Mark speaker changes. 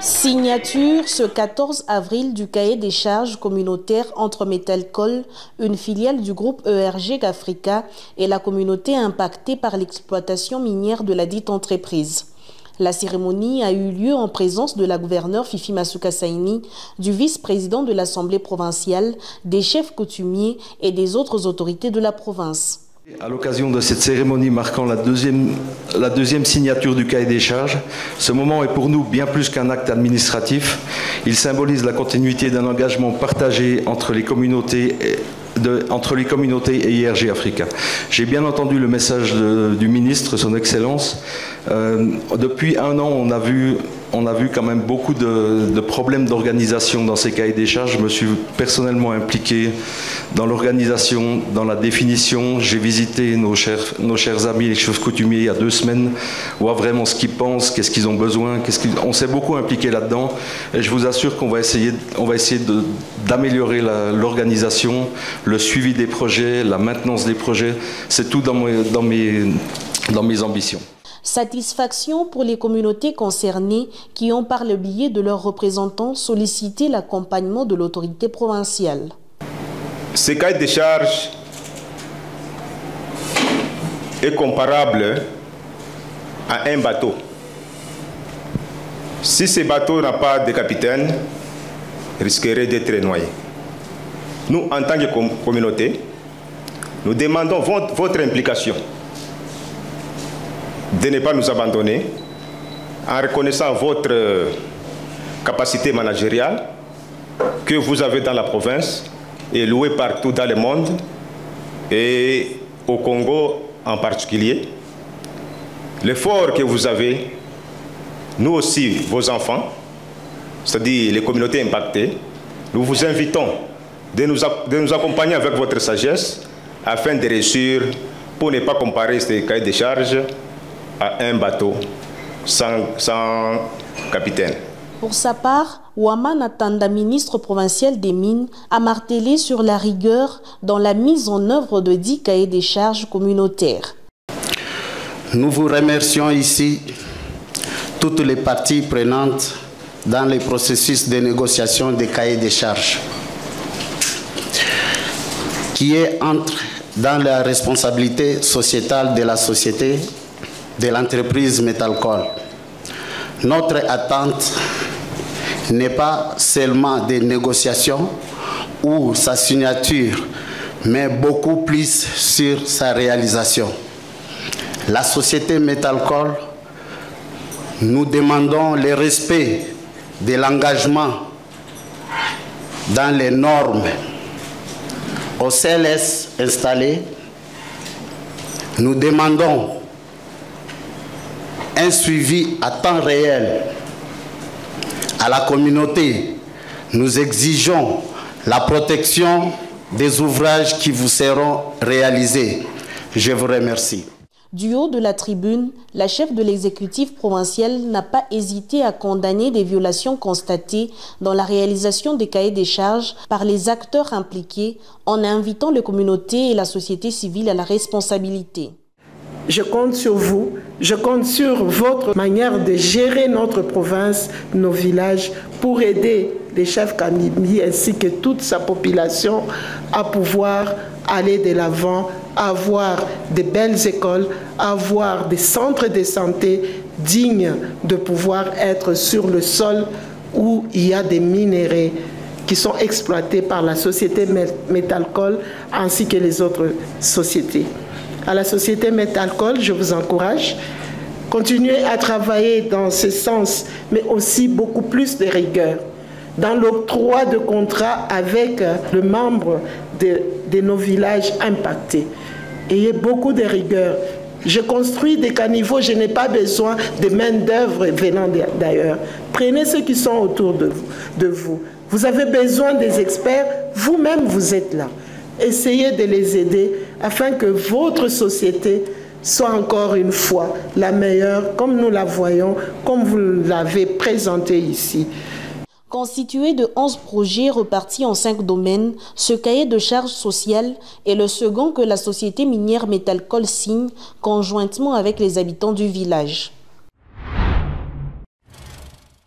Speaker 1: Signature ce 14 avril du cahier des charges communautaires entre Metalcol, une filiale du groupe ERG Africa, et la communauté impactée par l'exploitation minière de la dite entreprise. La cérémonie a eu lieu en présence de la gouverneure Fifi Masuka Saini, du vice-président de l'Assemblée provinciale, des chefs coutumiers et des autres autorités de la province.
Speaker 2: À l'occasion de cette cérémonie marquant la deuxième signature du cahier des charges, ce moment est pour nous bien plus qu'un acte administratif. Il symbolise la continuité d'un engagement partagé entre les communautés et IRG Africa. J'ai bien entendu le message du ministre, son Excellence. Depuis un an, on a vu quand même beaucoup de problèmes d'organisation dans ces cahiers des charges. Je me suis personnellement impliqué dans l'organisation, dans la définition. J'ai visité nos chers amis, les chefs coutumiers, il y a 2 semaines, voir vraiment ce qu'ils pensent, qu'est-ce qu'ils ont besoin. On s'est beaucoup impliqué là-dedans. Et je vous assure qu'on va essayer d'améliorer l'organisation, le suivi des projets, la maintenance des projets. C'est tout dans mes ambitions.
Speaker 1: Satisfaction pour les communautés concernées qui ont, par le biais de leurs représentants, sollicité l'accompagnement de l'autorité provinciale.
Speaker 3: Ce cahier de charges est comparable à un bateau. Si ce bateau n'a pas de capitaine, il risquerait d'être noyé. Nous, en tant que communauté, nous demandons votre implication de ne pas nous abandonner en reconnaissant votre capacité managériale que vous avez dans la province et louée partout dans le monde et au Congo en particulier. L'effort que vous avez, nous aussi, vos enfants, c'est-à-dire les communautés impactées, nous vous invitons de nous accompagner avec votre sagesse afin de réussir pour ne pas comparer ces cahiers de charges à un bateau sans capitaine.
Speaker 1: Pour sa part, Ouama Natanda, ministre provincial des Mines, a martelé sur la rigueur dans la mise en œuvre de 10 cahiers des charges communautaires.
Speaker 4: Nous vous remercions ici toutes les parties prenantes dans le processus de négociation des cahiers des charges, qui entre dans la responsabilité sociétale de la société, de l'entreprise Metalcol. Notre attente n'est pas seulement des négociations ou sa signature, mais beaucoup plus sur sa réalisation. La société Metalcol, nous demandons le respect de l'engagement dans les normes. Au CLS installé, nous demandons un suivi à temps réel. À la communauté, nous exigeons la protection des ouvrages qui vous seront réalisés. Je vous remercie.
Speaker 1: Du haut de la tribune, la chef de l'exécutif provincial n'a pas hésité à condamner des violations constatées dans la réalisation des cahiers des charges par les acteurs impliqués en invitant les communautés et la société civile à la responsabilité.
Speaker 5: Je compte sur vous, je compte sur votre manière de gérer notre province, nos villages, pour aider les chefs coutumiers ainsi que toute sa population à pouvoir aller de l'avant, avoir de belles écoles, avoir des centres de santé dignes de pouvoir être sur le sol où il y a des minéraux qui sont exploités par la société Metalcol ainsi que les autres sociétés. À la société Metalcol, je vous encourage, continuez à travailler dans ce sens, mais aussi beaucoup plus de rigueur dans l'octroi de contrats avec le membre de nos villages impactés. Ayez beaucoup de rigueur. Je construis des caniveaux, je n'ai pas besoin de main-d'œuvre venant d'ailleurs. Prenez ceux qui sont autour de vous. Vous avez besoin des experts, vous-même vous êtes là. Essayez de les aider afin que votre société soit encore une fois la meilleure, comme nous la voyons, comme vous l'avez présenté ici.
Speaker 1: Constitué de 11 projets repartis en 5 domaines, ce cahier de charges sociales est le second que la société minière Metalcol signe conjointement avec les habitants du village.